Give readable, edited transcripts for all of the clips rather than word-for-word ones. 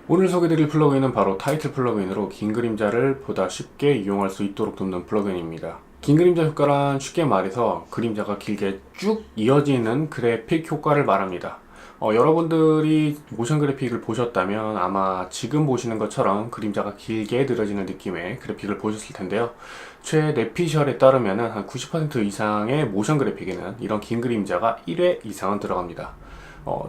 오늘 소개드릴 플러그인은 바로 타이틀 플러그인으로 긴 그림자를 보다 쉽게 이용할 수 있도록 돕는 플러그인입니다. 긴 그림자 효과란 쉽게 말해서 그림자가 길게 쭉 이어지는 그래픽 효과를 말합니다. 여러분들이 모션 그래픽을 보셨다면 아마 지금 보시는 것처럼 그림자가 길게 늘어지는 느낌의 그래픽을 보셨을 텐데요. 최내피셜에 따르면 한 90% 이상의 모션 그래픽에는 이런 긴 그림자가 1회 이상은 들어갑니다.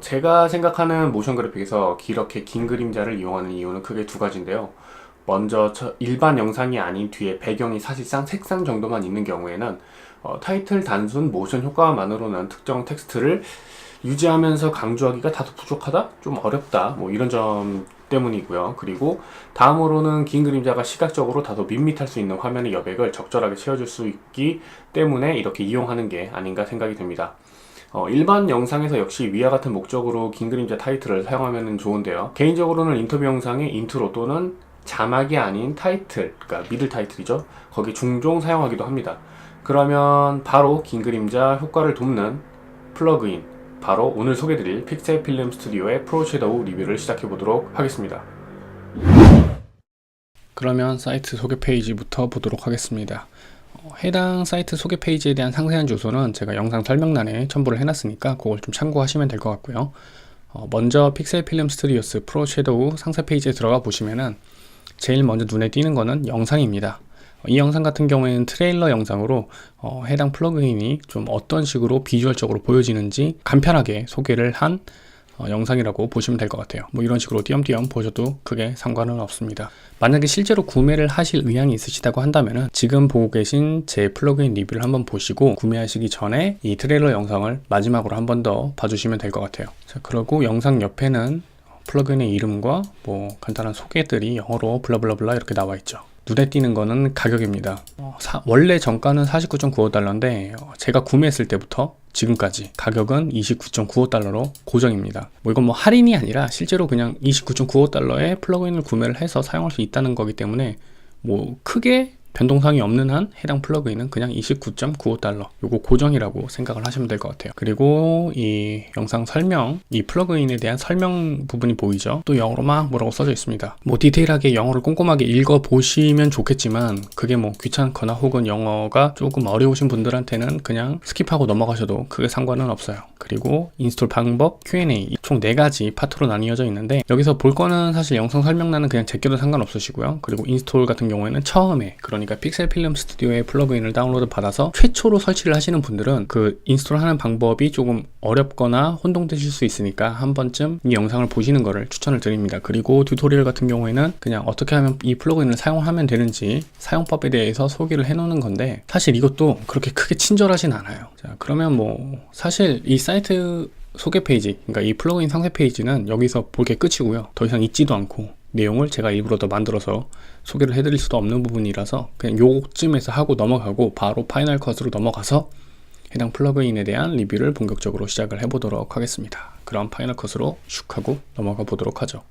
제가 생각하는 모션 그래픽에서 이렇게 긴 그림자를 이용하는 이유는 크게 두 가지인데요. 먼저 일반 영상이 아닌 뒤에 배경이 사실상 색상 정도만 있는 경우에는 타이틀 단순 모션 효과만으로는 특정 텍스트를 유지하면서 강조하기가 다소 부족하다? 좀 어렵다? 뭐 이런 점 때문이고요. 그리고 다음으로는 긴 그림자가 시각적으로 다소 밋밋할 수 있는 화면의 여백을 적절하게 채워줄 수 있기 때문에 이렇게 이용하는 게 아닌가 생각이 듭니다. 일반 영상에서 역시 위와 같은 목적으로 긴 그림자 타이틀을 사용하면 좋은데요. 개인적으로는 인터뷰 영상의 인트로 또는 자막이 아닌 타이틀, 그러니까 미들 타이틀이죠. 거기 종종 사용하기도 합니다. 그러면 바로 긴 그림자 효과를 돕는 플러그인, 바로 오늘 소개드릴 픽셀 필름 스튜디오의 프로 섀도우 리뷰를 시작해 보도록 하겠습니다. 그러면 사이트 소개 페이지부터 보도록 하겠습니다. 해당 사이트 소개 페이지에 대한 상세한 주소는 제가 영상 설명란에 첨부를 해놨으니까 그걸 좀 참고하시면 될 것 같고요. 먼저 픽셀 필름 스튜디오스 프로 섀도우 상세 페이지에 들어가 보시면은 제일 먼저 눈에 띄는 거는 영상입니다. 이 영상 같은 경우에는 트레일러 영상으로 해당 플러그인이 좀 어떤 식으로 비주얼적으로 보여지는지 간편하게 소개를 한 영상이라고 보시면 될 것 같아요. 뭐 이런 식으로 띄엄띄엄 보셔도 크게 상관은 없습니다. 만약에 실제로 구매를 하실 의향이 있으시다고 한다면 지금 보고 계신 제 플러그인 리뷰를 한번 보시고 구매하시기 전에 이 트레일러 영상을 마지막으로 한 번 더 봐주시면 될 것 같아요. 자, 그리고 영상 옆에는 플러그인의 이름과 뭐 간단한 소개들이 영어로 블라블라블라 이렇게 나와 있죠. 눈에 띄는 거는 가격입니다. 원래 정가는 49.95달러인데 제가 구매했을 때부터 지금까지 가격은 29.95달러로 고정입니다. 뭐 이건 뭐 할인이 아니라 실제로 그냥 29.95달러에 플러그인을 구매를 해서 사용할 수 있다는 거기 때문에 뭐 크게 변동사항이 없는 한 해당 플러그인은 그냥 29.95달러 요거 고정이라고 생각을 하시면 될 것 같아요. 그리고 이 영상 설명, 이 플러그인에 대한 설명 부분이 보이죠? 또 영어로 막 뭐라고 써져 있습니다. 뭐 디테일하게 영어를 꼼꼼하게 읽어보시면 좋겠지만 그게 뭐 귀찮거나 혹은 영어가 조금 어려우신 분들한테는 그냥 스킵하고 넘어가셔도 크게 상관은 없어요. 그리고 인스톨 방법, Q&A 총 4가지 파트로 나뉘어져 있는데 여기서 볼 거는 사실 영상 설명란은 그냥 제껴도 상관없으시고요. 그리고 인스톨 같은 경우에는 처음에 그러니까 픽셀 필름 스튜디오의 플러그인을 다운로드 받아서 최초로 설치를 하시는 분들은 그 인스톨 하는 방법이 조금 어렵거나 혼동되실 수 있으니까 한 번쯤 이 영상을 보시는 거를 추천을 드립니다. 그리고 튜토리얼 같은 경우에는 그냥 어떻게 하면 이 플러그인을 사용하면 되는지 사용법에 대해서 소개를 해 놓는 건데 사실 이것도 그렇게 크게 친절하진 않아요. 자, 그러면 뭐 사실 이 사이트 소개 페이지, 그러니까 이 플러그인 상세 페이지는 여기서 볼 게 끝이고요. 더 이상 있지도 않고 내용을 제가 일부러 더 만들어서 소개를 해드릴 수도 없는 부분이라서 그냥 요쯤에서 하고 넘어가고 바로 파이널 컷으로 넘어가서 해당 플러그인에 대한 리뷰를 본격적으로 시작을 해보도록 하겠습니다. 그럼 파이널 컷으로 슉 하고 넘어가 보도록 하죠.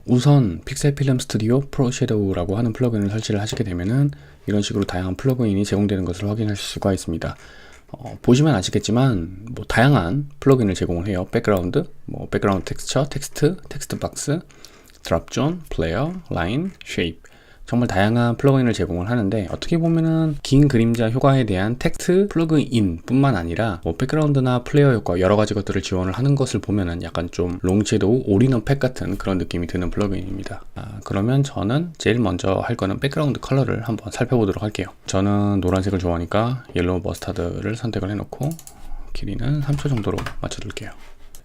우선 픽셀 필름 스튜디오 프로 섀도우라고 하는 플러그인을 설치를 하시게 되면은 이런 식으로 다양한 플러그인이 제공되는 것을 확인하실 수가 있습니다. 보시면 아시겠지만 뭐 다양한 플러그인을 제공을 해요. 백그라운드, 뭐 백그라운드 텍스처, 텍스트, 텍스트 박스, 드랍존, 플레이어, 라인, 쉐입 정말 다양한 플러그인을 제공을 하는데 어떻게 보면은 긴 그림자 효과에 대한 텍스트 플러그인 뿐만 아니라 뭐 백그라운드나 플레이어 효과 여러 가지 것들을 지원을 하는 것을 보면은 약간 좀 롱섀도우 올인원 팩 같은 그런 느낌이 드는 플러그인입니다. 그러면 저는 제일 먼저 할 거는 백그라운드 컬러를 한번 살펴보도록 할게요. 저는 노란색을 좋아하니까 옐로우 머스타드를 선택을 해놓고 길이는 3초 정도로 맞춰둘게요.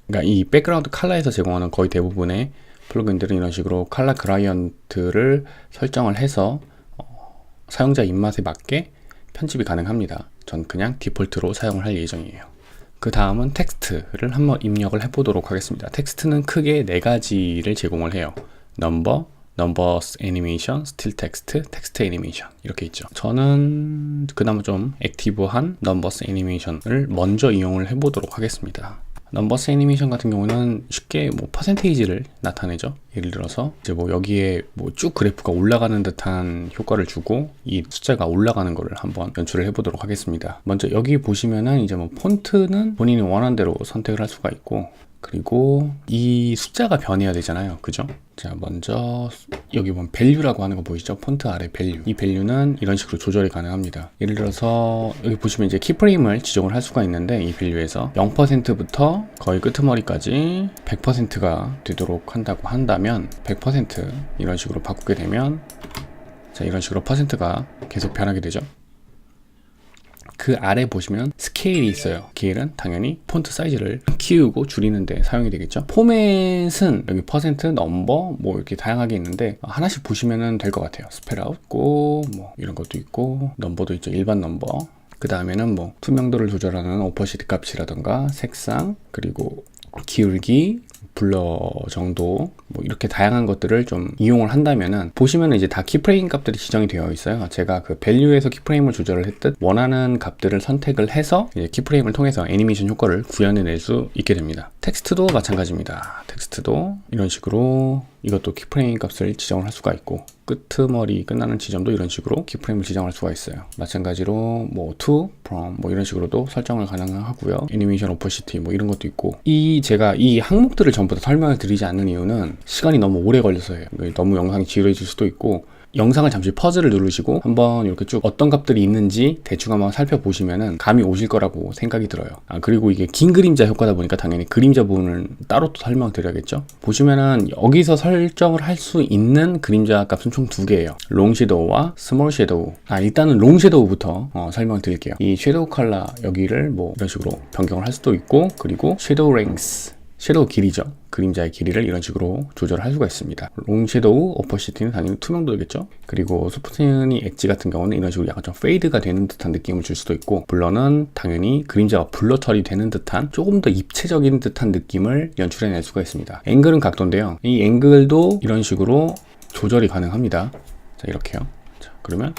그러니까 이 백그라운드 컬러에서 제공하는 거의 대부분의 플러그인들은 이런 식으로 컬러 그라디언트를 설정을 해서 사용자 입맛에 맞게 편집이 가능합니다. 전 그냥 디폴트로 사용을 할 예정이에요. 그 다음은 텍스트를 한번 입력을 해보도록 하겠습니다. 텍스트는 크게 4가지를 제공을 해요. 넘버, 넘버스 애니메이션, 스틸 텍스트, 텍스트 애니메이션 이렇게 있죠. 저는 그나마 좀 액티브한 넘버스 애니메이션을 먼저 이용을 해보도록 하겠습니다. 넘버스 애니메이션 같은 경우는 쉽게 뭐 퍼센테이지를 나타내죠. 예를 들어서 이제 뭐 여기에 뭐 쭉 그래프가 올라가는 듯한 효과를 주고 이 숫자가 올라가는 거를 한번 연출을 해보도록 하겠습니다. 먼저 여기 보시면은 이제 뭐 폰트는 본인이 원하는 대로 선택을 할 수가 있고 그리고 이 숫자가 변해야 되잖아요. 그죠? 자, 먼저 여기 보면 value라고 하는 거 보이시죠? 폰트 아래 value. 이 value는 이런 식으로 조절이 가능합니다. 예를 들어서 여기 보시면 이제 키프레임을 지정을 할 수가 있는데, 이 value에서 0%부터 거의 끄트머리까지 100%가 되도록 한다고 한다면 100% 이런 식으로 바꾸게 되면, 자, 이런 식으로 퍼센트가 계속 변하게 되죠. 그 아래 보시면 스케일이 있어요. 스케일은 당연히 폰트 사이즈를 키우고 줄이는 데 사용이 되겠죠. 포맷은 여기 퍼센트, 넘버 뭐 이렇게 다양하게 있는데 하나씩 보시면 될 것 같아요. 스펠아웃 있고 뭐 이런 것도 있고, 넘버도 있죠. 일반 넘버. 그 다음에는 뭐 투명도를 조절하는 오퍼시티 값이라던가 색상, 그리고 기울기, 블러 정도, 뭐 이렇게 다양한 것들을 좀 이용을 한다면은, 보시면은 이제 다 키프레임 값들이 지정이 되어 있어요. 제가 그 value에서 키프레임을 조절을 했듯 원하는 값들을 선택을 해서 이제 키프레임을 통해서 애니메이션 효과를 구현해낼 수 있게 됩니다. 텍스트도 마찬가지입니다. text도 이런 식으로 이것도 키프레임 값을 지정을 할 수가 있고, 끄트머리 끝나는 지점도 이런 식으로 키프레임을 지정할 수가 있어요. 마찬가지로 뭐 to, from 뭐 이런 식으로도 설정을 가능하고요. 애니메이션 오퍼시티 뭐 이런 것도 있고, 제가 이 항목들을 전부 다 설명을 드리지 않는 이유는 시간이 너무 오래 걸려서예요. 너무 영상이 지루해질 수도 있고, 영상을 잠시 퍼즈를 누르시고 한번 이렇게 쭉 어떤 값들이 있는지 대충 한번 살펴보시면은 감이 오실 거라고 생각이 들어요. 그리고 이게 긴 그림자 효과다 보니까 당연히 그림자 부분을 따로 또 설명드려야겠죠. 보시면은 여기서 설정을 할 수 있는 그림자 값은 총 두 개예요. 롱 섀도우와 스몰 섀도우. 일단은 롱 섀도우부터 설명을 드릴게요. 이 섀도우 컬러 여기를 뭐 이런 식으로 변경을 할 수도 있고, 그리고 섀도우 랭스, 섀도우 길이죠. 그림자의 길이를 이런 식으로 조절할 수가 있습니다. 롱 섀도우, 오퍼시티는 당연히 투명도겠죠. 그리고 소프트니 엣지 같은 경우는 이런 식으로 약간 좀 페이드가 되는 듯한 느낌을 줄 수도 있고, 블러는 당연히 그림자가 블러 처리 되는 듯한 조금 더 입체적인 듯한 느낌을 연출해낼 수가 있습니다. 앵글은 각도인데요. 이 앵글도 이런 식으로 조절이 가능합니다. 자, 이렇게요. 자, 그러면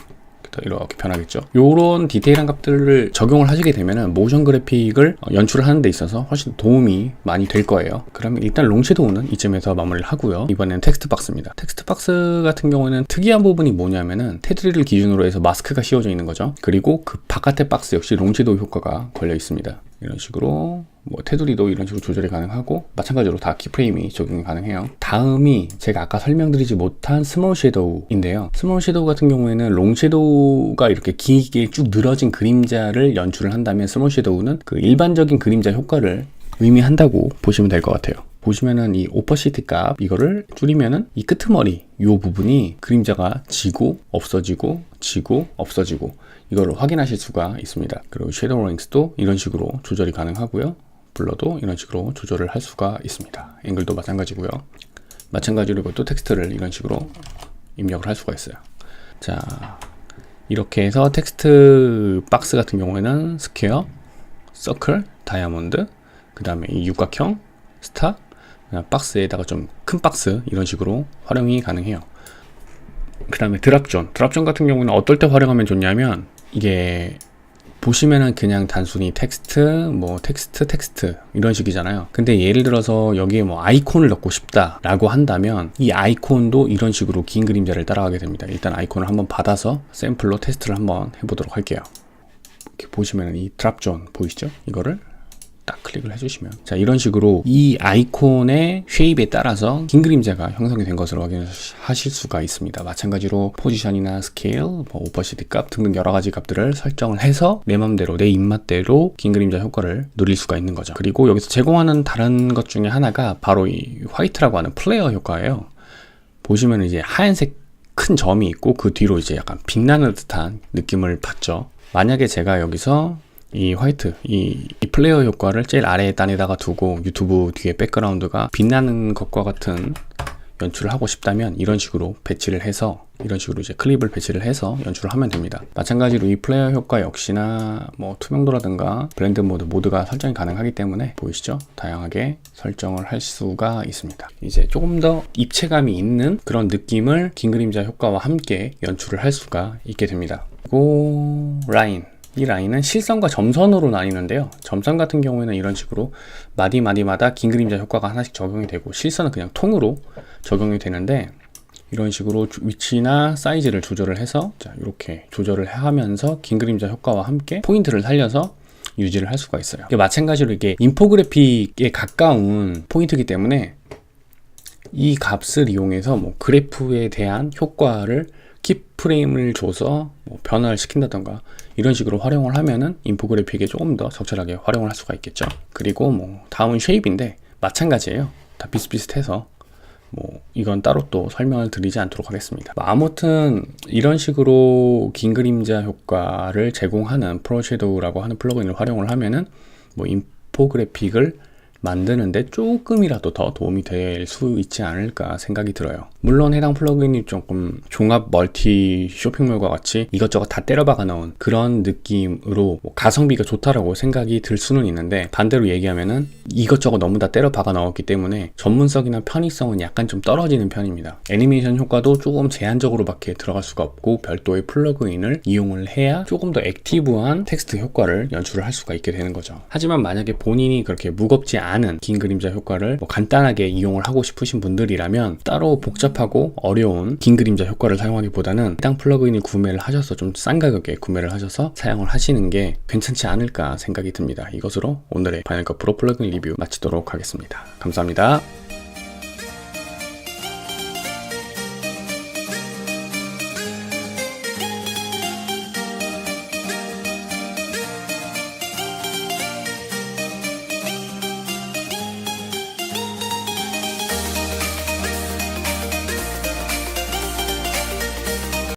이렇게 변하겠죠. 요런 디테일한 값들을 적용을 하시게 되면은 모션 그래픽을 연출을 하는 데 있어서 훨씬 도움이 많이 될 거예요. 그러면 일단 롱 섀도우는 이쯤에서 마무리를 하고요. 이번에는 텍스트 박스입니다. 텍스트 박스 같은 경우에는 특이한 부분이 뭐냐면은 테두리를 기준으로 해서 마스크가 씌워져 있는 거죠. 그리고 그 바깥의 박스 역시 롱 섀도우 효과가 걸려 있습니다. 이런 식으로 뭐 테두리도 이런 식으로 조절이 가능하고, 마찬가지로 다 키프레임이 적용이 가능해요. 다음이 제가 아까 설명드리지 못한 스몰 섀도우인데요. 스몰 섀도우 같은 경우에는 롱 섀도우가 이렇게 길게 쭉 늘어진 그림자를 연출을 한다면, 스몰 섀도우는 그 일반적인 그림자 효과를 의미한다고 보시면 될 것 같아요. 보시면은 이 오퍼시티 값 이거를 줄이면은 이 끄트머리 요 부분이 그림자가 지고 없어지고 지고 없어지고 이거를 확인하실 수가 있습니다. 그리고 섀도우 랭스도 이런 식으로 조절이 가능하고요. 블러도 이런 식으로 조절을 할 수가 있습니다. 앵글도 마찬가지고요. 마찬가지로 이것도 텍스트를 이런 식으로 입력을 할 수가 있어요. 자, 이렇게 해서 텍스트 박스 같은 경우에는 스퀘어, 서클, 다이아몬드, 그 다음에 이 육각형, 스타, 박스에다가 좀 큰 박스 이런 식으로 활용이 가능해요. 그 다음에 드랍존 같은 경우는 어떨 때 활용하면 좋냐면, 이게 보시면은 그냥 단순히 텍스트, 뭐 텍스트 이런 식이잖아요. 근데 예를 들어서 여기에 뭐 아이콘을 넣고 싶다 라고 한다면, 이 아이콘도 이런 식으로 긴 그림자를 따라가게 됩니다. 일단 아이콘을 한번 받아서 샘플로 테스트를 한번 해보도록 할게요. 이렇게 보시면은 이 드랍존 보이시죠? 이거를 딱 클릭을 해주시면, 자, 이런 식으로 이 아이콘의 쉐입에 따라서 긴 그림자가 형성이 된 것을 확인하실 수가 있습니다. 마찬가지로 포지션이나 스케일, 뭐 오퍼시티 값 등등 여러 가지 값들을 설정을 해서 내 맘대로, 내 입맛대로 긴 그림자 효과를 누릴 수가 있는 거죠. 그리고 여기서 제공하는 다른 것 중에 하나가 바로 이 화이트라고 하는 플레이어 효과예요. 보시면 이제 하얀색 큰 점이 있고 그 뒤로 이제 약간 빛나는 듯한 느낌을 받죠. 만약에 제가 여기서 이 화이트, 이 플레이어 효과를 제일 아래 단에다가 두고 유튜브 뒤에 백그라운드가 빛나는 것과 같은 연출을 하고 싶다면 이런 식으로 배치를 해서, 이런 식으로 이제 클립을 배치를 해서 연출을 하면 됩니다. 마찬가지로 이 플레이어 효과 역시나 뭐 투명도라든가 블렌드 모드가 설정이 가능하기 때문에 보이시죠? 다양하게 설정을 할 수가 있습니다. 이제 조금 더 입체감이 있는 그런 느낌을 긴 그림자 효과와 함께 연출을 할 수가 있게 됩니다. 그리고 라인, 이 라인은 실선과 점선으로 나뉘는데요. 점선 같은 경우에는 이런 식으로 마디마다 긴 그림자 효과가 하나씩 적용이 되고, 실선은 그냥 통으로 적용이 되는데, 이런 식으로 위치나 사이즈를 조절을 해서, 자, 이렇게 조절을 하면서 긴 그림자 효과와 함께 포인트를 살려서 유지를 할 수가 있어요. 마찬가지로 이게 인포그래픽에 가까운 포인트이기 때문에 이 값을 이용해서 뭐 그래프에 대한 효과를 키프레임을 줘서 뭐 변화를 시킨다던가 이런 식으로 활용을 하면은 인포그래픽에 조금 더 적절하게 활용을 할 수가 있겠죠. 그리고 뭐 다음은 쉐입인데 마찬가지예요. 다 비슷비슷해서 뭐 이건 따로 또 설명을 드리지 않도록 하겠습니다. 아무튼 이런 식으로 긴 그림자 효과를 제공하는 프로 섀도우라고 하는 플러그인을 활용을 하면은 뭐 인포그래픽을 만드는데 조금이라도 더 도움이 될 수 있지 않을까 생각이 들어요. 물론 해당 플러그인이 조금 종합 멀티 쇼핑몰과 같이 이것저것 다 때려박아 넣은 그런 느낌으로 뭐 가성비가 좋다라고 생각이 들 수는 있는데, 반대로 얘기하면은 이것저것 너무 다 때려박아 넣었기 때문에 전문성이나 편의성은 약간 좀 떨어지는 편입니다. 애니메이션 효과도 조금 제한적으로 밖에 들어갈 수가 없고 별도의 플러그인을 이용을 해야 조금 더 액티브한 텍스트 효과를 연출을 할 수가 있게 되는 거죠. 하지만 만약에 본인이 그렇게 무겁지 않은 긴 그림자 효과를 뭐 간단하게 이용을 하고 싶으신 분들이라면 따로 복잡하고 어려운 긴 그림자 효과를 사용하기보다는 해당 플러그인을 구매를 하셔서 좀 싼 가격에 구매를 하셔서 사용을 하시는 게 괜찮지 않을까 생각이 듭니다. 이것으로 오늘의 파이널 컷 프로 플러그인 리뷰 마치도록 하겠습니다. 감사합니다.